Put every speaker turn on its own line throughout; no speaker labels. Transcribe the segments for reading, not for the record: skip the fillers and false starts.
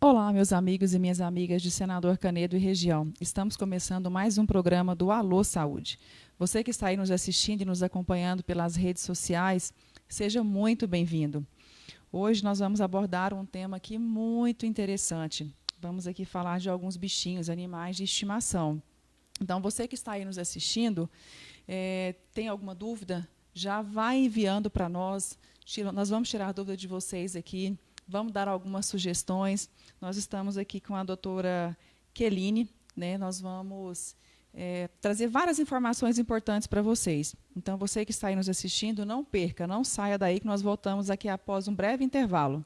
Olá, meus amigos e minhas amigas de Senador Canedo e região. Estamos começando mais um programa do Alô Saúde. Você que está aí nos assistindo e nos acompanhando pelas redes sociais, seja muito bem-vindo. Hoje nós vamos abordar um tema aqui muito interessante. Vamos aqui falar de alguns bichinhos, animais de estimação. Então, você que está aí nos assistindo, tem alguma dúvida? Já vai enviando para nós. Nós vamos tirar a dúvida de vocês aqui. Vamos dar algumas sugestões. Nós estamos aqui com a doutora Keline, né? Nós vamos trazer várias informações importantes para vocês. Então, você que está aí nos assistindo, não perca, não saia daí, que nós voltamos aqui após um breve intervalo.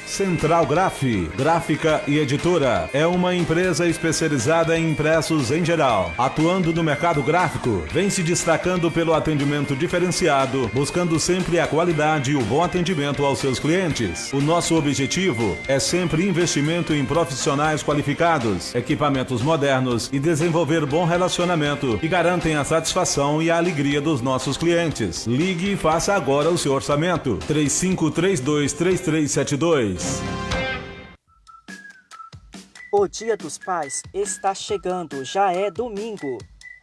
Central Gráfica e Editora é uma empresa especializada em impressos em geral. Atuando no mercado gráfico, vem se destacando pelo atendimento diferenciado, buscando sempre a qualidade e o bom atendimento aos seus clientes. O nosso objetivo é sempre investimento em profissionais qualificados, equipamentos modernos e desenvolver bom relacionamento que garantem a satisfação e a alegria dos nossos clientes. Ligue e faça agora o seu orçamento. 3532-3372.
O Dia dos Pais está chegando, já é domingo.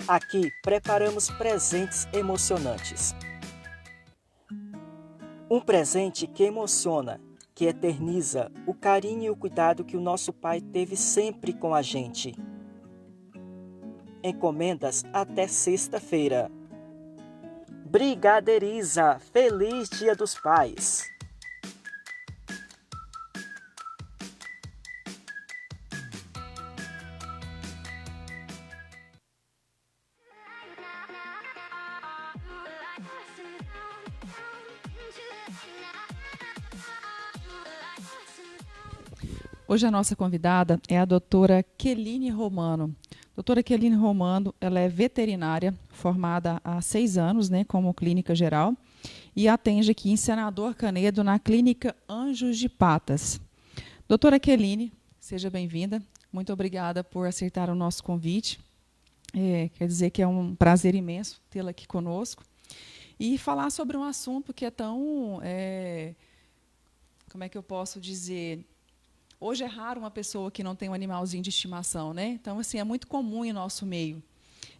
Aqui preparamos presentes emocionantes. Um presente que emociona, que eterniza o carinho e o cuidado que o nosso pai teve sempre com a gente. Encomendas até sexta-feira. Brigadeiriza, feliz Dia dos Pais!
Hoje a nossa convidada é a doutora Keline Romano. Doutora Keline Romano, ela é veterinária, formada há 6 anos, né, como clínica geral, e atende aqui em Senador Canedo, na clínica Anjos de Patas. Doutora Keline, seja bem-vinda. Muito obrigada por aceitar o nosso convite. Quer dizer que é um prazer imenso tê-la aqui conosco. E falar sobre um assunto que é tão... como é que eu posso dizer... Hoje é raro uma pessoa que não tem um animalzinho de estimação, né? Então, assim, é muito comum em nosso meio.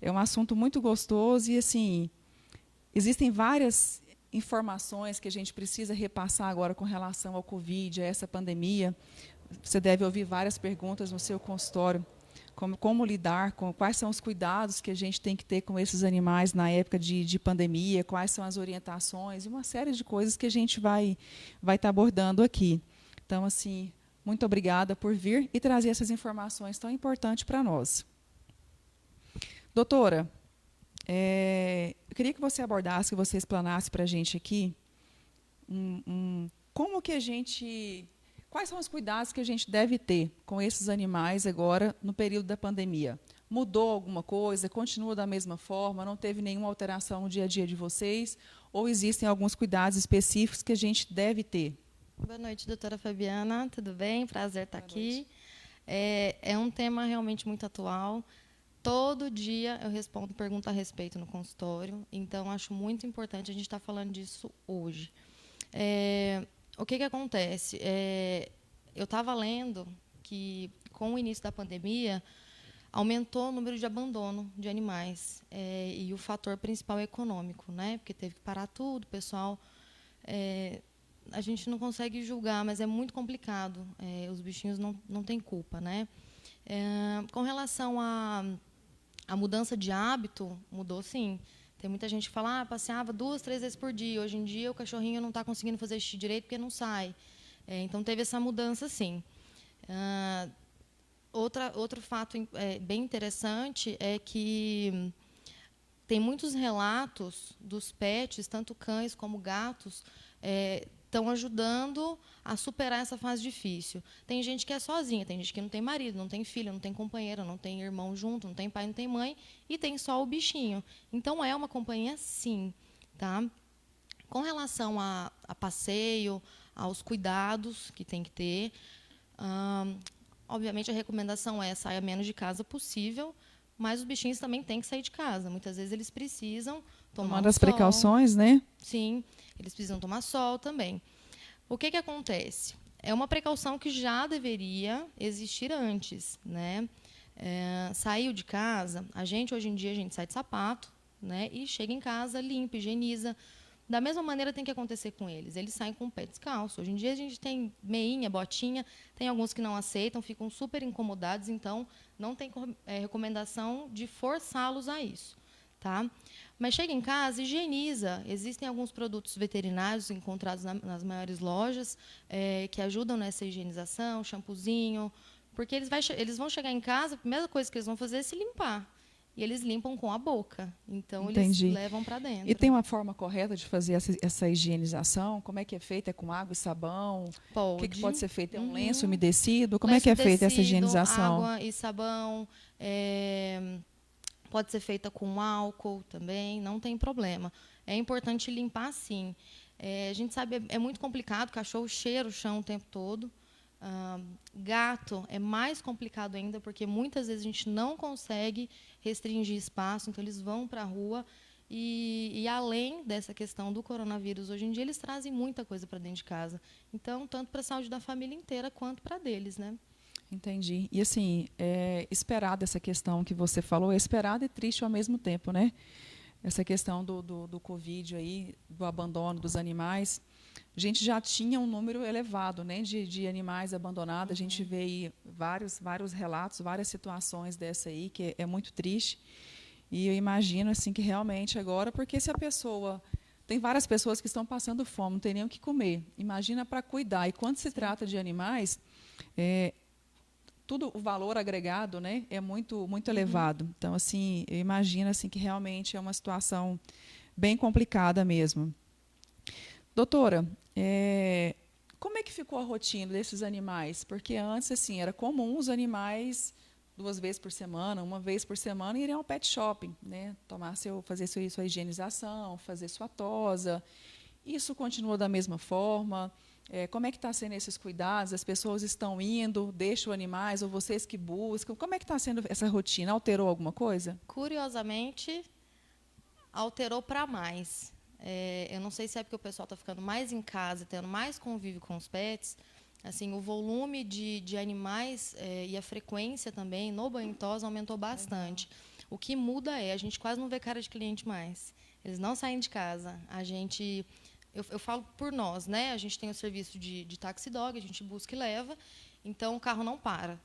É um assunto muito gostoso e, assim, existem várias informações que a gente precisa repassar agora com relação ao Covid, a essa pandemia. Você deve ouvir várias perguntas no seu consultório, como lidar, quais são os cuidados que a gente tem que ter com esses animais na época de pandemia, quais são as orientações, e uma série de coisas que a gente vai estar abordando aqui. Então, assim... Muito obrigada por vir e trazer essas informações tão importantes para nós. Doutora, eu queria que você abordasse, que você explanasse para a gente aqui como que quais são os cuidados que a gente deve ter com esses animais agora no período da pandemia. Mudou alguma coisa? Continua da mesma forma? Não teve nenhuma alteração no dia a dia de vocês? Ou existem alguns cuidados específicos que a gente deve ter?
Boa noite, doutora Fabiana. Tudo bem? Prazer estar aqui. É um tema realmente muito atual. Todo dia eu respondo pergunta a respeito no consultório, então acho muito importante a gente estar falando disso hoje. O que acontece? Eu estava lendo que, com o início da pandemia, aumentou o número de abandono de animais, e o fator principal é econômico, né? Porque teve que parar tudo, o pessoal... a gente não consegue julgar, mas é muito complicado. Os bichinhos não têm culpa, né? Com relação à mudança de hábito, mudou sim. Tem muita gente que fala, passeava 2, 3 vezes por dia. Hoje em dia, o cachorrinho não está conseguindo fazer xixi direito porque não sai. Então, teve essa mudança, sim. Outro fato bem interessante é que tem muitos relatos dos pets, tanto cães como gatos, estão ajudando a superar essa fase difícil. Tem gente que é sozinha, tem gente que não tem marido, não tem filho, não tem companheira, não tem irmão junto, não tem pai, não tem mãe, e tem só o bichinho. Então, é uma companhia, sim. Tá? Com relação a passeio, aos cuidados que tem que ter, Obviamente, a recomendação é saia menos de casa possível, mas os bichinhos também têm que sair de casa. Muitas vezes eles precisam tomar
Tomando
um
as
sol.
precauções, né?
Sim, eles precisam tomar sol também. O que acontece? É uma precaução que já deveria existir antes, né? Saiu de casa, hoje em dia a gente sai de sapato, né? E chega em casa, limpa, higieniza. Da mesma maneira tem que acontecer com eles. Eles saem com o pé descalço. Hoje em dia a gente tem meinha, botinha, tem alguns que não aceitam, ficam super incomodados, então não tem recomendação de forçá-los a isso, tá? Mas chega em casa, higieniza. Existem alguns produtos veterinários encontrados nas maiores lojas que ajudam nessa higienização, shampoozinho, porque eles vão chegar em casa, a primeira coisa que eles vão fazer é se limpar. E eles limpam com a boca. Então,
Entendi.
eles levam para dentro.
E tem uma forma correta de fazer essa higienização? Como é que é feita? É com água e sabão?
Pode.
O que pode ser feito? É um
Uhum.
lenço umedecido? Como
Lenço
é que é feita essa
umedecido,
higienização?
água e sabão. Pode ser feita com álcool também, não tem problema. É importante limpar, sim. A gente sabe, é muito complicado, o cachorro cheira o chão o tempo todo. Gato é mais complicado ainda, porque muitas vezes a gente não consegue restringir espaço, então eles vão para a rua. E além dessa questão do coronavírus, hoje em dia eles trazem muita coisa para dentro de casa. Então, tanto para a saúde da família inteira, quanto para deles, né?
Entendi. E assim, é esperada essa questão que você falou, é esperada e triste ao mesmo tempo, né? Essa questão do Covid aí, do abandono dos animais. A gente já tinha um número elevado, né, de animais abandonados. A gente vê aí vários relatos, várias situações dessa aí, que é muito triste. E eu imagino assim que realmente agora, porque se a pessoa... Tem várias pessoas que estão passando fome, não tem nem o que comer. Imagina para cuidar. E quando se trata de animais, o valor agregado, né, é muito elevado. Então, assim, eu imagino assim, que realmente é uma situação bem complicada mesmo. Doutora, como é que ficou a rotina desses animais? Porque antes assim, era comum os animais 2 vezes por semana, 1 vez por semana, irem ao pet shopping, né, fazer sua higienização, fazer sua tosa. Isso continua da mesma forma? Como é que está sendo esses cuidados? As pessoas estão indo, deixam animais, ou vocês que buscam? Como é que está sendo essa rotina? Alterou alguma coisa?
Curiosamente, alterou para mais. Eu não sei se é porque o pessoal está ficando mais em casa, tendo mais convívio com os pets. Assim, o volume de animais e a frequência também no banho em tosa aumentou bastante. O que muda a gente quase não vê cara de cliente mais. Eles não saem de casa. Eu falo por nós, né? A gente tem o serviço de taxi dog, a gente busca e leva, então o carro não para.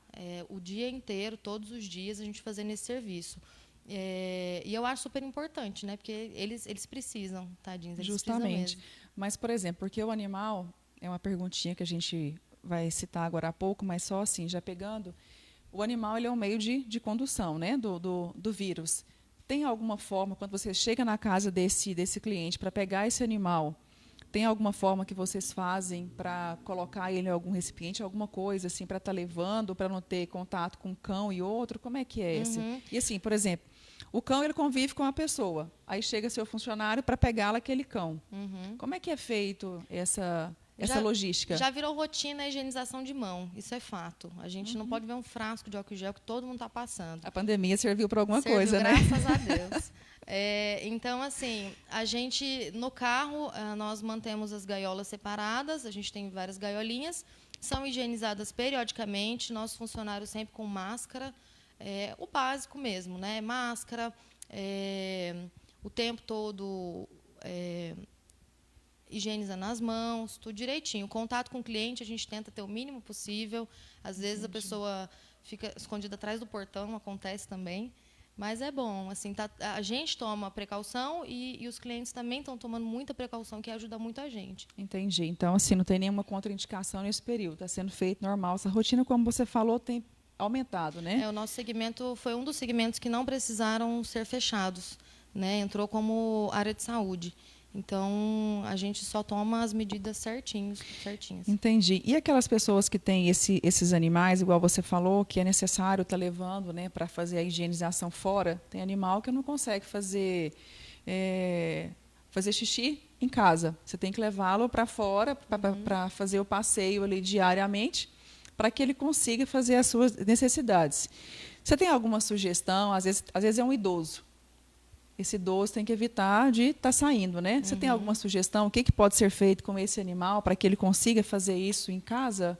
O dia inteiro, todos os dias, a gente fazendo esse serviço. E eu acho super importante, né? Porque eles precisam, tadinhos, eles
Justamente.
precisam mesmo.
Mas, por exemplo, porque o animal, é uma perguntinha que a gente vai citar agora há pouco, mas só assim, já pegando, o animal ele é um meio de condução, né, do vírus. Tem alguma forma, quando você chega na casa desse cliente para pegar esse animal, tem alguma forma que vocês fazem para colocar ele em algum recipiente, alguma coisa assim, para estar levando, para não ter contato com um cão e outro? Como é que é esse? E assim, por exemplo, o cão ele convive com a pessoa, aí chega seu funcionário para pegá-la aquele cão. Como é que é feito essa logística?
Já virou rotina a higienização de mão, isso é fato. A gente não pode ver um frasco de álcool gel que todo mundo está passando.
A pandemia serviu para alguma coisa, né?
Graças a Deus. Então, assim, a gente, no carro, nós mantemos as gaiolas separadas, a gente tem várias gaiolinhas, são higienizadas periodicamente, nossos funcionários sempre com máscara, o básico mesmo, né? Máscara, o tempo todo higienizando as mãos, tudo direitinho. O contato com o cliente a gente tenta ter o mínimo possível. Às vezes a pessoa fica escondida atrás do portão, acontece também. Mas é bom, assim, a gente toma precaução e os clientes também estão tomando muita precaução, que ajuda muito a gente.
Entendi. Então, assim, não tem nenhuma contraindicação nesse período. Está sendo feito normal. Essa rotina, como você falou, tem aumentado, né?
O nosso segmento foi um dos segmentos que não precisaram ser fechados, né? Entrou como área de saúde. Então, a gente só toma as medidas certinhas.
Entendi. E aquelas pessoas que têm esses animais, igual você falou, que é necessário estar levando, né, para fazer a higienização fora? Tem animal que não consegue fazer xixi em casa. Você tem que levá-lo para fora para fazer o passeio ali diariamente, para que ele consiga fazer as suas necessidades. Você tem alguma sugestão? Às vezes é um idoso. Esse idoso tem que evitar de estar saindo, né? Você tem alguma sugestão? O que pode ser feito com esse animal para que ele consiga fazer isso em casa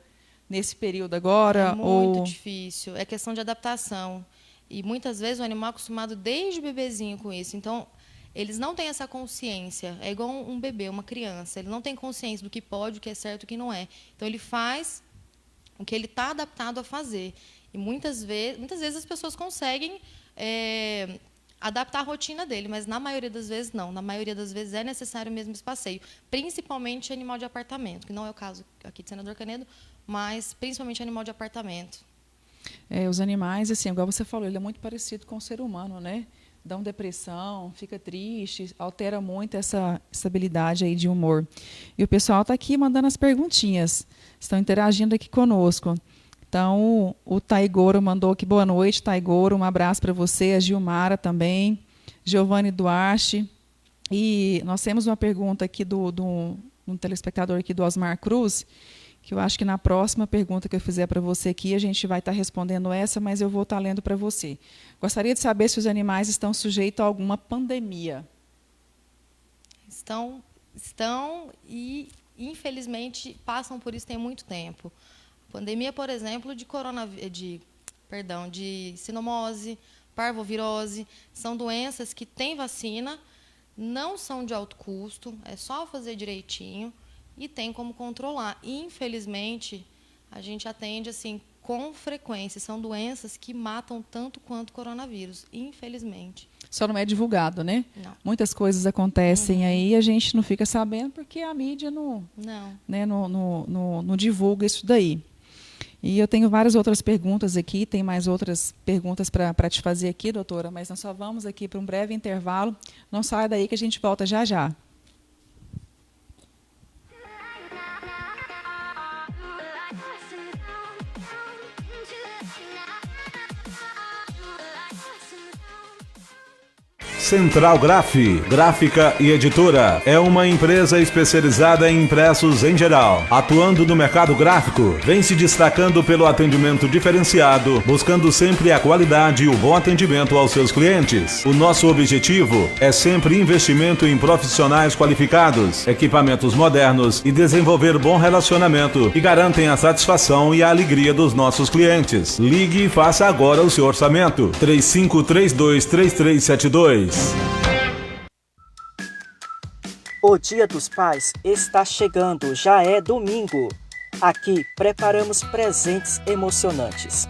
nesse período agora?
É muito difícil. É questão de adaptação. E muitas vezes o animal é acostumado desde bebezinho com isso. Então, eles não têm essa consciência. É igual um bebê, uma criança. Ele não tem consciência do que pode, o que é certo e o que não é. Então, ele faz o que ele está adaptado a fazer. E muitas vezes as pessoas conseguem adaptar a rotina dele, mas na maioria das vezes não. Na maioria das vezes é necessário mesmo esse passeio. Principalmente animal de apartamento, que não é o caso aqui de Senador Canedo, mas principalmente animal de apartamento.
Os animais, assim, igual você falou, ele é muito parecido com o ser humano, né? Dão depressão, fica triste, altera muito essa estabilidade aí de humor. E o pessoal está aqui mandando as perguntinhas, estão interagindo aqui conosco. Então, o Taigoro mandou aqui, boa noite, Taigoro, um abraço para você, a Gilmara também, Giovanni Duarte. E nós temos uma pergunta aqui um telespectador aqui do Osmar Cruz, que eu acho que na próxima pergunta que eu fizer para você aqui, a gente vai estar respondendo essa, mas eu vou estar lendo para você. Gostaria de saber se os animais estão sujeitos a alguma pandemia.
Estão e, infelizmente, passam por isso tem muito tempo. Pandemia, por exemplo, de sinomose, parvovirose, são doenças que têm vacina, não são de alto custo, é só fazer direitinho e tem como controlar. Infelizmente, a gente atende assim com frequência. São doenças que matam tanto quanto o coronavírus, infelizmente.
Só não é divulgado, né?
Não.
Muitas coisas acontecem aí e a gente não fica sabendo porque a mídia não divulga isso daí. E eu tenho várias outras perguntas aqui, tem mais outras perguntas para te fazer aqui, doutora, mas nós só vamos aqui para um breve intervalo. Não saia daí que a gente volta já já.
Central Gráfica e Editora é uma empresa especializada em impressos em geral. Atuando no mercado gráfico, vem se destacando pelo atendimento diferenciado, buscando sempre a qualidade e o bom atendimento aos seus clientes. O nosso objetivo é sempre investimento em profissionais qualificados, equipamentos modernos e desenvolver bom relacionamento que garantem a satisfação e a alegria dos nossos clientes. Ligue e faça agora o seu orçamento. 3532-3372.
O Dia dos Pais está chegando, já é domingo. Aqui preparamos presentes emocionantes.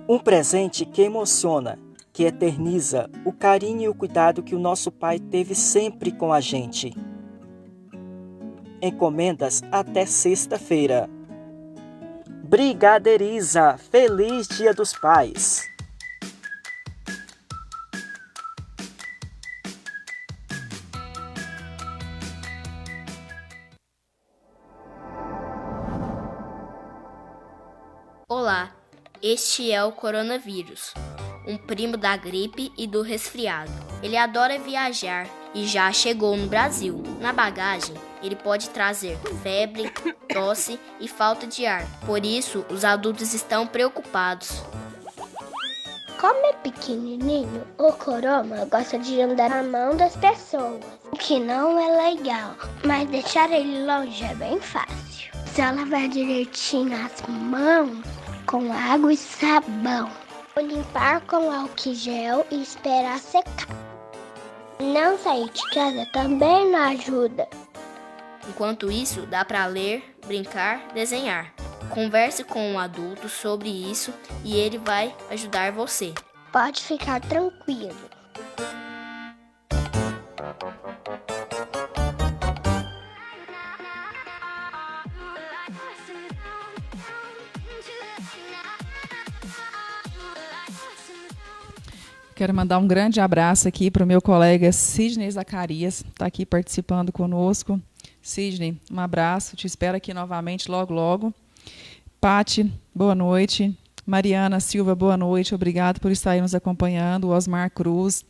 Um presente que emociona, que eterniza o carinho e o cuidado que o nosso pai teve sempre com a gente. Encomendas até sexta-feira. Brigadeiriza, feliz Dia dos Pais!
Olá, este é o coronavírus, um primo da gripe e do resfriado. Ele adora viajar e já chegou no Brasil. Na bagagem, ele pode trazer febre, tosse e falta de ar. Por isso, os adultos estão preocupados.
Como é pequenininho, o corona gosta de andar na mão das pessoas, o que não é legal, mas deixar ele longe é bem fácil. Só lavar direitinho as mãos com água e sabão. Limpar com álcool gel e esperar secar. Não sair de casa também não ajuda.
Enquanto isso, dá para ler, brincar, desenhar. Converse com um adulto sobre isso e ele vai ajudar você.
Pode ficar tranquilo.
Quero mandar um grande abraço aqui para o meu colega Sidney Zacarias, está aqui participando conosco. Sidney, um abraço, te espero aqui novamente logo, logo. Pati, boa noite. Mariana Silva, boa noite, obrigado por estar aí nos acompanhando. Osmar Cruz.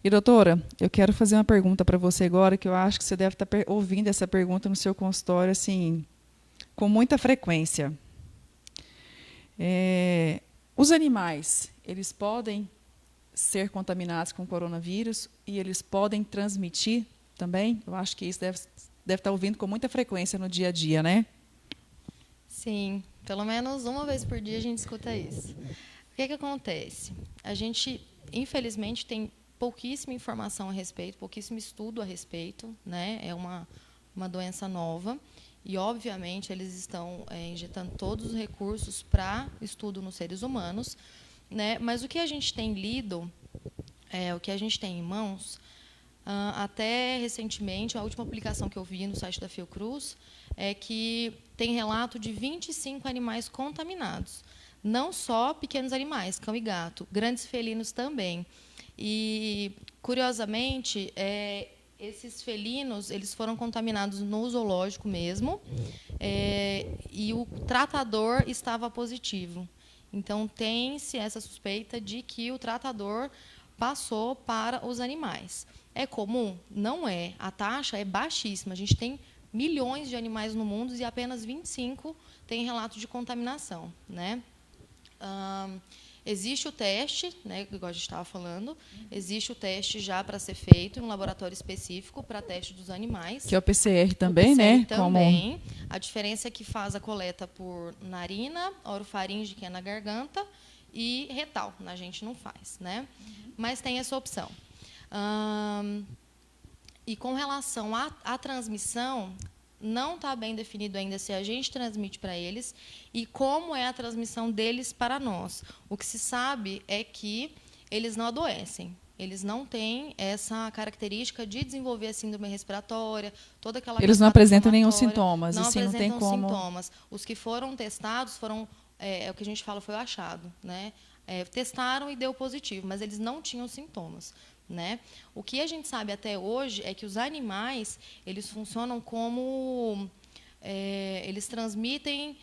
E, doutora, eu quero fazer uma pergunta para você agora, que eu acho que você deve estar ouvindo essa pergunta no seu consultório, assim, com muita frequência. Os animais, eles podem ser contaminados com coronavírus e eles podem transmitir também? Eu acho que isso deve estar ouvindo com muita frequência no dia a dia, né?
Sim, pelo menos uma vez por dia a gente escuta isso. O que acontece? A gente, infelizmente, tem pouquíssima informação a respeito, pouquíssimo estudo a respeito, né? É uma doença nova e, obviamente, eles estão injetando todos os recursos para estudo nos seres humanos, né? Mas o que a gente tem lido, o que a gente tem em mãos, até recentemente, a última publicação que eu vi no site da Fiocruz é que tem relato de 25 animais contaminados. Não só pequenos animais, cão e gato, grandes felinos também. E, curiosamente, esses felinos eles foram contaminados no zoológico mesmo, e o tratador estava positivo. Então, tem-se essa suspeita de que o tratador passou para os animais. É comum? Não é. A taxa é baixíssima. A gente tem milhões de animais no mundo e apenas 25 têm relato de contaminação, né? Existe o teste, né, igual a gente estava falando, existe o teste já para ser feito em um laboratório específico para teste dos animais.
Que é o PCR também,
o PCR
né?
Também. A diferença é que faz a coleta por narina, orofaringe, que é na garganta, e retal, a gente não faz, né? Mas tem essa opção. E com relação à transmissão, não está bem definido ainda se a gente transmite para eles e como é a transmissão deles para nós. O que se sabe é que eles não adoecem. Eles não têm essa característica de desenvolver a síndrome respiratória, toda aquela...
Eles não apresentam nenhum sintomas.
Não
assim,
apresentam
não tem como...
sintomas. Os que foram testados foram... o que a gente fala foi o achado, né? Testaram e deu positivo, mas eles não tinham sintomas, né? O que a gente sabe até hoje é que os animais eles funcionam como... eles transmitem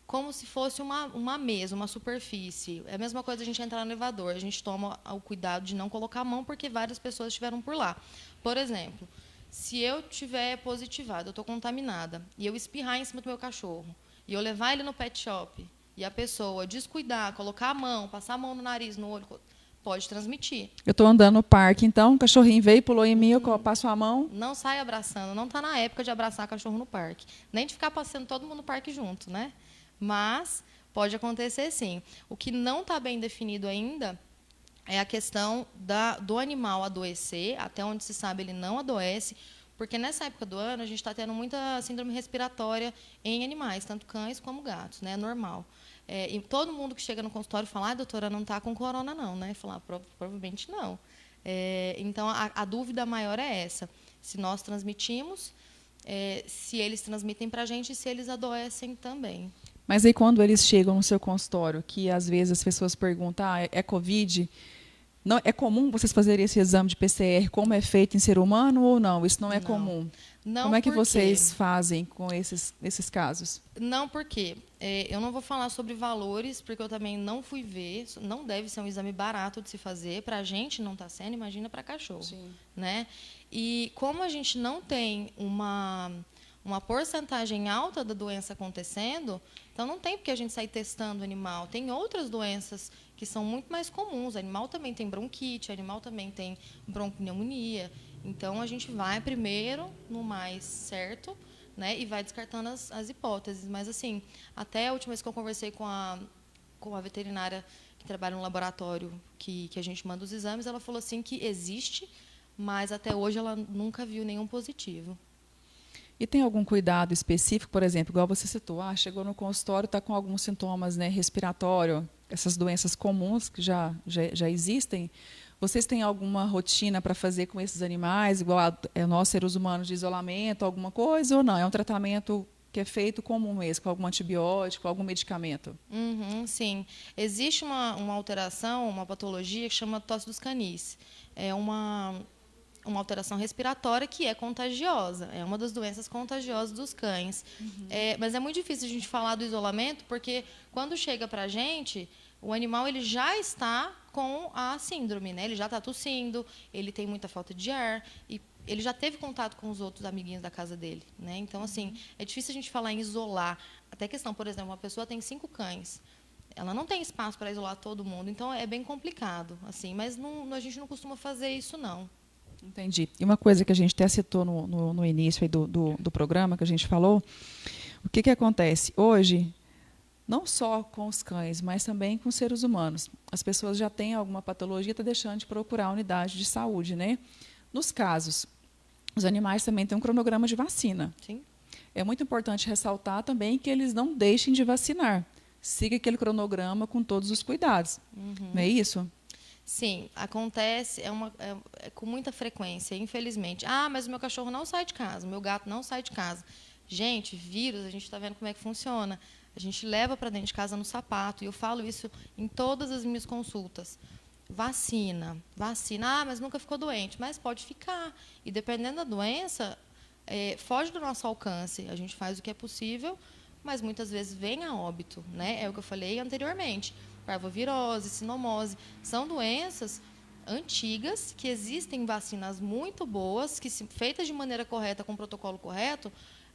como se fosse uma mesa, uma superfície. É a mesma coisa a gente entrar no elevador. A gente toma o cuidado de não colocar a mão porque várias pessoas estiveram por lá. Por exemplo, se eu tiver positivado, eu estou contaminada, e eu espirrar em cima do meu cachorro, e eu levar ele no pet shop, e a pessoa descuidar, colocar a mão, passar a mão no nariz, no olho, pode transmitir.
Eu estou andando no parque, então, o cachorrinho veio, pulou em mim, eu passo a mão.
Não sai abraçando, não está na época de abraçar cachorro no parque. Nem de ficar passeando todo mundo no parque junto, né? Mas pode acontecer sim. O que não está bem definido ainda é a questão do animal adoecer. Até onde se sabe, ele não adoece, porque nessa época do ano a gente está tendo muita síndrome respiratória em animais, tanto cães como gatos, né? É normal. E todo mundo que chega no consultório fala, doutora, não está com corona não, né? Falar, provavelmente não. Então, a dúvida maior é essa. Se nós transmitimos, se eles transmitem para a gente e se eles adoecem também.
Mas aí quando eles chegam no seu consultório, que às vezes as pessoas perguntam, é Covid? Não, é comum vocês fazerem esse exame de PCR como é feito em ser humano ou não? Isso não é comum?
Não,
como é que vocês fazem com esses casos?
Não, porque eu não vou falar sobre valores, porque eu também não fui ver. Não deve ser um exame barato de se fazer. Para a gente não está sendo, imagina para cachorro.
Sim.
Né? E como a gente não tem uma porcentagem alta da doença acontecendo, então não tem porque a gente sair testando o animal. Tem outras doenças que são muito mais comuns. O animal também tem bronquite, o animal também tem bronquipneumonia. Então, a gente vai primeiro no mais certo, né, e vai descartando as hipóteses. Mas, assim, até a última vez que eu conversei com a veterinária que trabalha no laboratório que a gente manda os exames, ela falou assim que existe, mas até hoje ela nunca viu nenhum positivo.
E tem algum cuidado específico, por exemplo, igual você citou, chegou no consultório, está com alguns sintomas, né, respiratório, essas doenças comuns que já existem. Vocês têm alguma rotina para fazer com esses animais, igual nós, seres humanos, de isolamento, alguma coisa, ou não? É um tratamento que é feito comum mesmo, com algum antibiótico, algum medicamento?
Sim. Existe uma alteração, uma patologia que chama tosse dos canis. É uma alteração respiratória que é contagiosa. É uma das doenças contagiosas dos cães. Mas é muito difícil a gente falar do isolamento, porque quando chega para a gente, o animal ele já está com a síndrome, né? Ele já está tossindo, ele tem muita falta de ar e ele já teve contato com os outros amiguinhos da casa dele, né? Então, assim, é difícil a gente falar em isolar. Até questão, por exemplo, uma pessoa tem 5 cães, ela não tem espaço para isolar todo mundo, então é bem complicado, assim. Mas a gente não costuma fazer isso, não.
Entendi. E uma coisa que a gente até citou no início aí do programa, que a gente falou, o que acontece? Hoje, não só com os cães, mas também com os seres humanos, as pessoas já têm alguma patologia e estão deixando de procurar a unidade de saúde, né? Nos casos, os animais também têm um cronograma de vacina.
Sim.
É muito importante ressaltar também que eles não deixem de vacinar. Siga aquele cronograma com todos os cuidados. Não é isso?
Sim, acontece, é com muita frequência, infelizmente. Ah, mas o meu cachorro não sai de casa, o meu gato não sai de casa. Gente, vírus, a gente está vendo como é que funciona. A gente leva para dentro de casa no sapato, e eu falo isso em todas as minhas consultas. Vacina. Ah, mas nunca ficou doente. Mas pode ficar. E dependendo da doença, foge do nosso alcance. A gente faz o que é possível, mas muitas vezes vem a óbito, né? É o que eu falei anteriormente. Parvovirose, sinomose, são doenças antigas que existem vacinas muito boas, que se feitas de maneira correta, com o protocolo correto,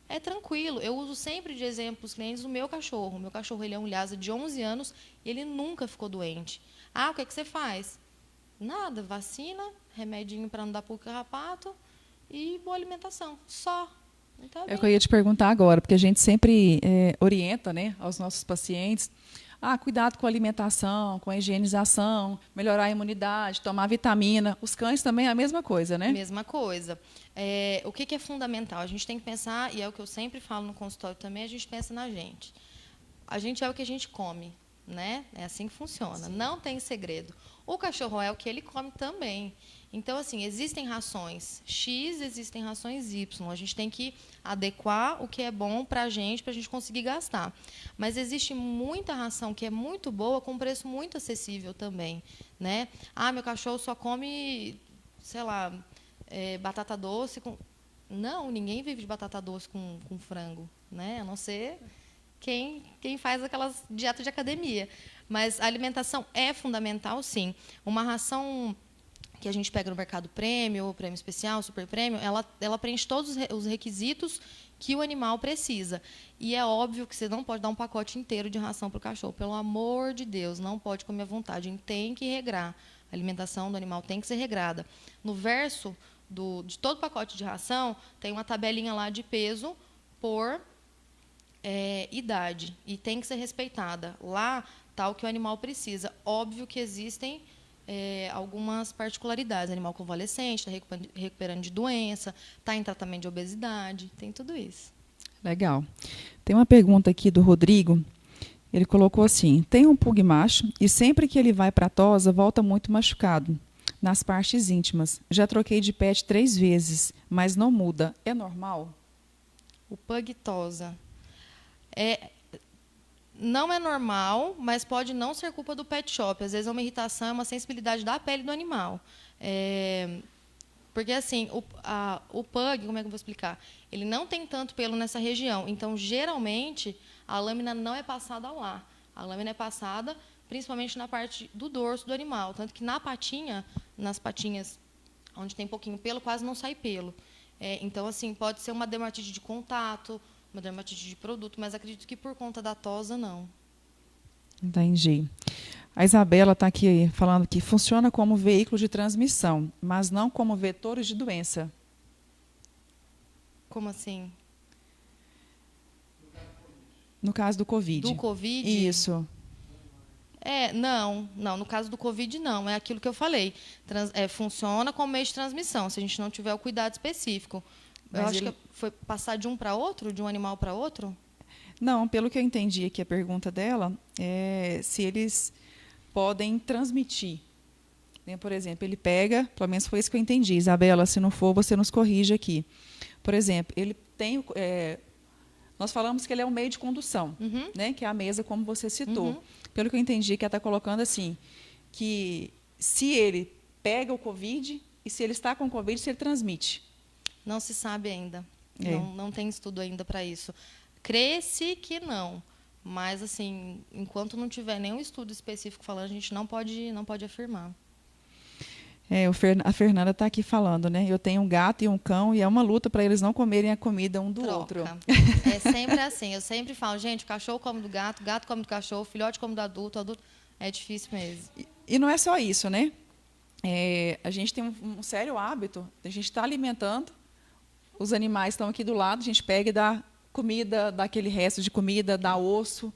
é tranquilo. Eu uso sempre de exemplo para os clientes o meu cachorro. O meu cachorro ele é um Lhasa de 11 anos e ele nunca ficou doente. Ah, o que você faz? Nada, vacina, remedinho para não dar pulga carrapato e boa alimentação, só. Então,
é o que eu ia te perguntar agora, porque a gente sempre orienta, né, aos nossos pacientes, cuidado com a alimentação, com a higienização, melhorar a imunidade, tomar vitamina. Os cães também é a mesma coisa, né?
Mesma coisa. O que é fundamental? A gente tem que pensar, e é o que eu sempre falo no consultório também, a gente pensa na gente. A gente é o que a gente come, né? É assim que funciona. Sim. Não tem segredo. O cachorro é o que ele come também. Então, assim, existem rações X, existem rações Y. A gente tem que adequar o que é bom para a gente conseguir gastar. Mas existe muita ração que é muito boa, com preço muito acessível também, né? Ah, meu cachorro só come, sei lá, batata doce com... Não, ninguém vive de batata doce com frango, né? A não ser quem faz aquelas dietas de academia. Mas a alimentação é fundamental, sim. Uma ração que a gente pega no mercado prêmio, prêmio especial, super prêmio, ela preenche todos os requisitos que o animal precisa. E é óbvio que você não pode dar um pacote inteiro de ração para o cachorro. Pelo amor de Deus, não pode comer à vontade. A gente tem que regrar. A alimentação do animal tem que ser regrada. No verso de todo pacote de ração, tem uma tabelinha lá de peso por idade. E tem que ser respeitada. Lá está o que o animal precisa. Óbvio que existem algumas particularidades. Animal convalescente, está recuperando de doença, está em tratamento de obesidade, tem tudo isso.
Legal. Tem uma pergunta aqui do Rodrigo. Ele colocou assim: tem um pug macho e sempre que ele vai para a tosa, volta muito machucado nas partes íntimas. Já troquei de pet 3 vezes, mas não muda. É normal?
O pug tosa. Não é normal, mas pode não ser culpa do pet shop. Às vezes é uma irritação, é uma sensibilidade da pele do animal. Porque, assim, o pug, como é que eu vou explicar? Ele não tem tanto pelo nessa região. Então, geralmente, a lâmina não é passada lá. A lâmina é passada principalmente na parte do dorso do animal. Tanto que nas patinhas, onde tem pouquinho pelo, quase não sai pelo. Então, assim, pode ser uma dermatite de contato, uma dermatite de produto, mas acredito que por conta da tosa, não.
Entendi. A Isabela está aqui falando que funciona como veículo de transmissão, mas não como vetores de doença.
Como assim?
No caso do Covid.
Do Covid?
Isso.
Não, no caso do Covid, não. É aquilo que eu falei. Funciona como meio de transmissão, se a gente não tiver o cuidado específico. Eu acho que foi passar de um para outro, de um animal para outro?
Não, pelo que eu entendi aqui, a pergunta dela é se eles podem transmitir. Por exemplo, ele pega, pelo menos foi isso que eu entendi. Isabela, se não for, você nos corrige aqui. Por exemplo, ele tem... nós falamos que ele é um meio de condução, né, que é a mesa, como você citou. Pelo que eu entendi, que ela está colocando assim, que se ele pega o Covid e se ele está com o Covid, se ele transmite.
Não se sabe ainda. Não tem estudo ainda para isso. Crê-se que não, Mas, assim, enquanto não tiver nenhum estudo específico falando, a gente não pode afirmar.
A Fernanda está aqui falando, né? Eu tenho um gato e um cão e é uma luta para eles não comerem a comida um do outro.
É sempre assim. Eu sempre falo, gente, o cachorro come do gato, o gato come do cachorro, o filhote come do adulto, o adulto... É difícil mesmo.
E não é só isso, né? A gente tem um sério hábito, a gente está alimentando, os animais estão aqui do lado, a gente pega e dá comida, dá aquele resto de comida, dá osso.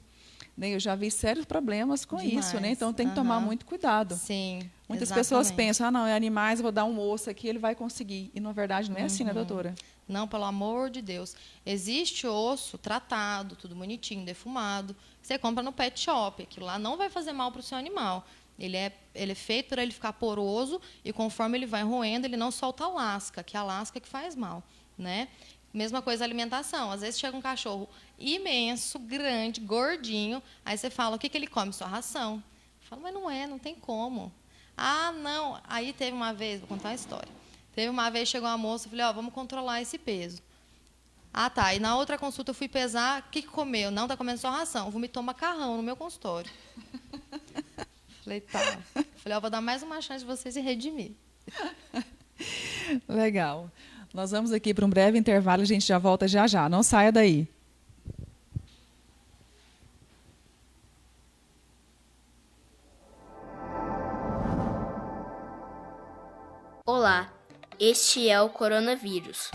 Né? Eu já vi sérios problemas com isso, né? Então tem que tomar muito cuidado.
Sim.
Muitas pessoas pensam, não, é animais, eu vou dar um osso aqui, ele vai conseguir. E, na verdade, não é assim, né, doutora?
Não, pelo amor de Deus. Existe osso tratado, tudo bonitinho, defumado, que você compra no pet shop. Aquilo lá não vai fazer mal para o seu animal. Ele é feito para ele ficar poroso e, conforme ele vai roendo, ele não solta a lasca, que é a lasca que faz mal, né? Mesma coisa a alimentação. Às vezes chega um cachorro imenso, grande, gordinho, aí você fala, o que ele come? Sua ração. Eu falo, mas não tem como. Ah, não. Aí teve uma vez, vou contar a história. Teve uma vez, chegou uma moça, eu falei, vamos controlar esse peso. Ah, tá. E na outra consulta eu fui pesar, o que comeu? Não, está comendo só ração. Vomitou macarrão no meu consultório. Falei, tá. Falei, vou dar mais uma chance de vocês se redimir.
Legal. Nós vamos aqui para um breve intervalo, a gente já volta já já. Não saia daí.
Olá, este é o coronavírus,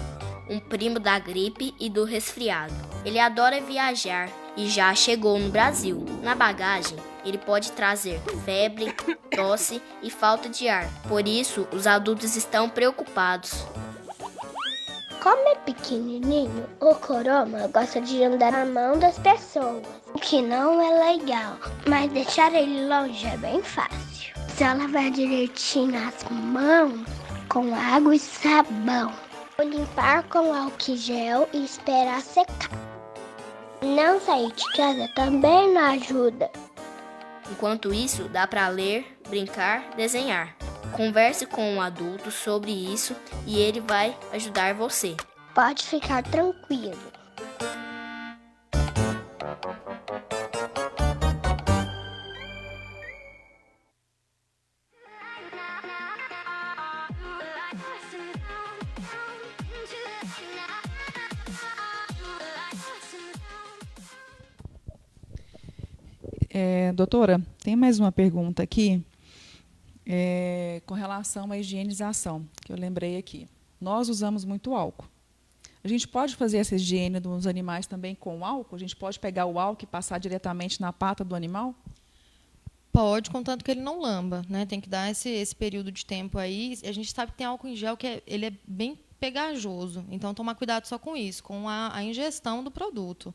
um primo da gripe e do resfriado. Ele adora viajar e já chegou no Brasil. Na bagagem, ele pode trazer febre, tosse e falta de ar. Por isso, os adultos estão preocupados.
Como é pequenininho, o corona gosta de andar na mão das pessoas, o que não é legal, mas deixar ele longe é bem fácil. Só lavar direitinho as mãos com água e sabão. Limpar com álcool gel e esperar secar. Não sair de casa também não ajuda.
Enquanto isso, dá para ler, brincar, desenhar. Converse com um adulto sobre isso e ele vai ajudar você.
Pode ficar tranquilo.
Doutora, tem mais uma pergunta aqui com relação à higienização, que eu lembrei aqui. Nós usamos muito álcool. A gente pode fazer essa higiene dos animais também com álcool? A gente pode pegar o álcool e passar diretamente na pata do animal?
Pode, contanto que ele não lamba, né? Tem que dar esse período de tempo aí. A gente sabe que tem álcool em gel que ele é bem pegajoso. Então, tomar cuidado só com isso, com a ingestão do produto.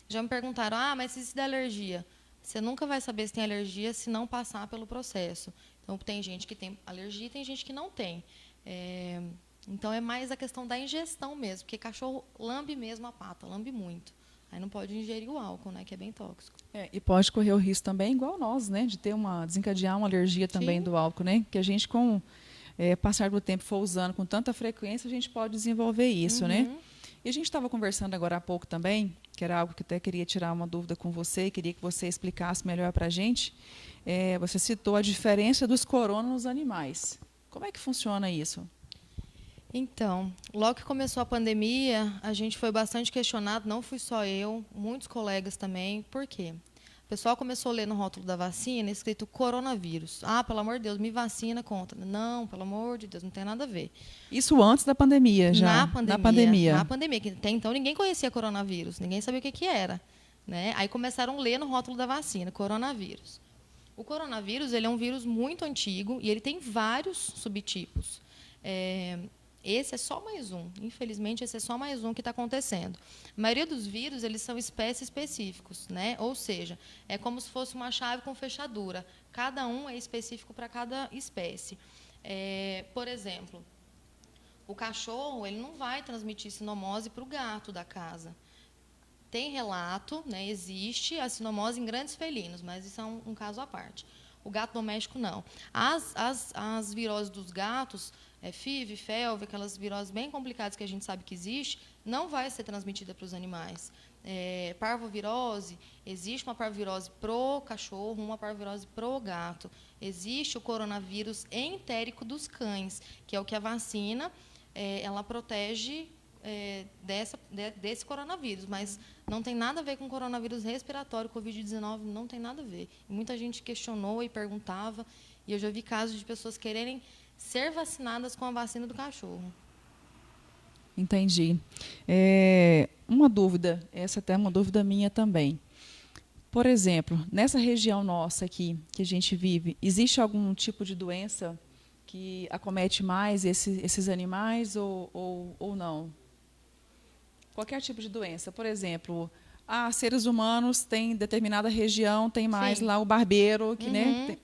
Já me perguntaram, mas se der alergia? Você nunca vai saber se tem alergia se não passar pelo processo. Então, tem gente que tem alergia e tem gente que não tem. Então, é mais a questão da ingestão mesmo, porque cachorro lambe mesmo a pata, lambe muito. Aí não pode ingerir o álcool, né, que é bem tóxico.
E pode correr o risco também, igual nós, né, de desencadear uma alergia também do álcool, né? Que a gente, com passar do tempo, for usando com tanta frequência, a gente pode desenvolver isso, né? E a gente estava conversando agora há pouco também, que era algo que até queria tirar uma dúvida com você, queria que você explicasse melhor para a gente. Você citou a diferença dos coronas nos animais. Como é que funciona isso?
Então, logo que começou a pandemia, a gente foi bastante questionado, não fui só eu, muitos colegas também. Por quê? O pessoal começou a ler no rótulo da vacina escrito coronavírus. Pelo amor de Deus, me vacina contra. Não, pelo amor de Deus, não tem nada a ver.
Isso antes da pandemia, já?
Na pandemia. Que até então ninguém conhecia coronavírus, ninguém sabia o que era. Né? Aí começaram a ler no rótulo da vacina, coronavírus. O coronavírus ele é um vírus muito antigo e ele tem vários subtipos. Esse é só mais um. Infelizmente, esse é só mais um que está acontecendo. A maioria dos vírus, eles são espécies específicos, né? Ou seja, é como se fosse uma chave com fechadura. Cada um é específico para cada espécie. Por exemplo, o cachorro ele não vai transmitir sinomose para o gato da casa. Tem relato, né? Existe a sinomose em grandes felinos, mas isso é um caso à parte. O gato doméstico, não. As viroses dos gatos FIV, FeLV, aquelas viroses bem complicadas que a gente sabe que existe, não vai ser transmitida para os animais. Parvovirose, existe uma parvovirose pro cachorro, uma parvovirose pro gato. Existe o coronavírus entérico dos cães, que é o que a vacina ela protege desse coronavírus, mas não tem nada a ver com coronavírus respiratório, Covid-19, não tem nada a ver. E muita gente questionou e perguntava, e eu já vi casos de pessoas quererem ser vacinadas com a vacina do cachorro.
Entendi. Uma dúvida, essa até é uma dúvida minha também. Por exemplo, nessa região nossa aqui, que a gente vive, existe algum tipo de doença que acomete mais esses animais ou não? Qualquer tipo de doença. Por exemplo, seres humanos têm determinada região, tem mais
Sim.
lá o barbeiro, que, né?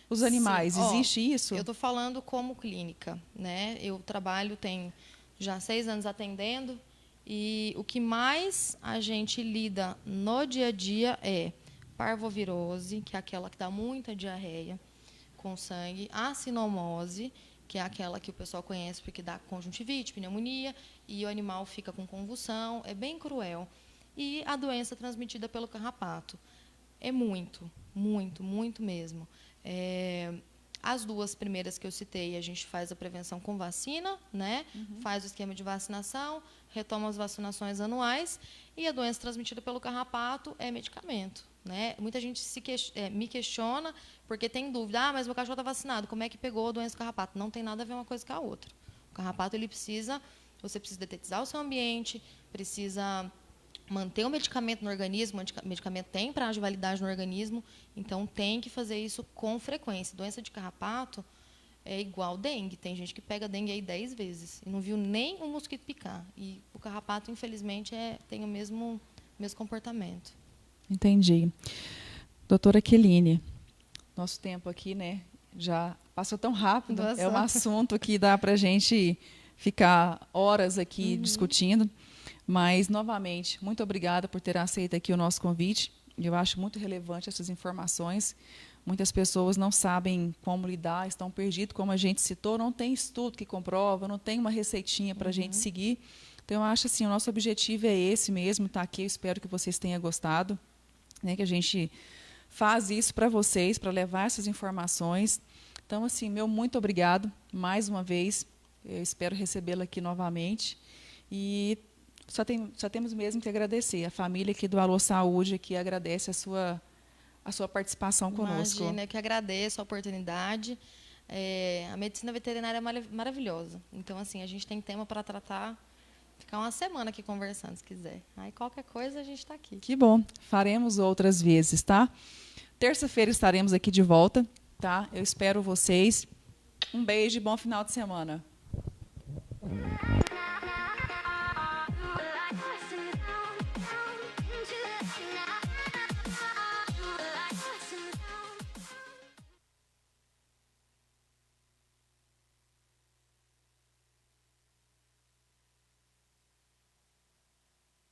Os animais,
Sim.
existe isso?
Eu estou falando como clínica, né? Eu trabalho, tem já 6 anos atendendo, e o que mais a gente lida no dia a dia é parvovirose, que é aquela que dá muita diarreia com sangue, a sinomose, que é aquela que o pessoal conhece porque dá conjuntivite, pneumonia, e o animal fica com convulsão, é bem cruel. E a doença transmitida pelo carrapato. É muito, muito, muito mesmo. As 2 primeiras que eu citei, a gente faz a prevenção com vacina, né? Faz o esquema de vacinação, retoma as vacinações anuais, e a doença transmitida pelo carrapato é medicamento, né? Muita gente me questiona porque tem dúvida, mas meu cachorro está vacinado, como é que pegou a doença do carrapato? Não tem nada a ver uma coisa com a outra. O carrapato, você precisa detetizar o seu ambiente, precisa manter o medicamento no organismo, o medicamento tem prazo de validade no organismo, então tem que fazer isso com frequência. Doença de carrapato é igual dengue. Tem gente que pega dengue aí 10 vezes e não viu nem um mosquito picar. E o carrapato, infelizmente, tem o mesmo comportamento.
Entendi. Doutora Queline, nosso tempo aqui, né, já passou tão rápido. É um assunto que dá para a gente ficar horas aqui discutindo. Mas, novamente, muito obrigada por ter aceito aqui o nosso convite. Eu acho muito relevante essas informações. Muitas pessoas não sabem como lidar, estão perdidos, como a gente citou, não tem estudo que comprova, não tem uma receitinha para a gente seguir. Então, eu acho assim, o nosso objetivo é esse mesmo, tá aqui. Eu espero que vocês tenham gostado, né, que a gente faz isso para vocês, para levar essas informações. Então, assim, meu muito obrigado mais uma vez. Eu espero recebê-la aqui novamente. E só temos mesmo que agradecer. A família aqui do Alô Saúde que agradece a sua participação conosco.
Imagina, eu que agradeço a oportunidade. A medicina veterinária é maravilhosa. Então, assim, a gente tem tema para tratar, ficar uma semana aqui conversando, se quiser. Aí, qualquer coisa, a gente está aqui.
Que bom. Faremos outras vezes, tá? Terça-feira estaremos aqui de volta, tá? Eu espero vocês. Um beijo e bom final de semana.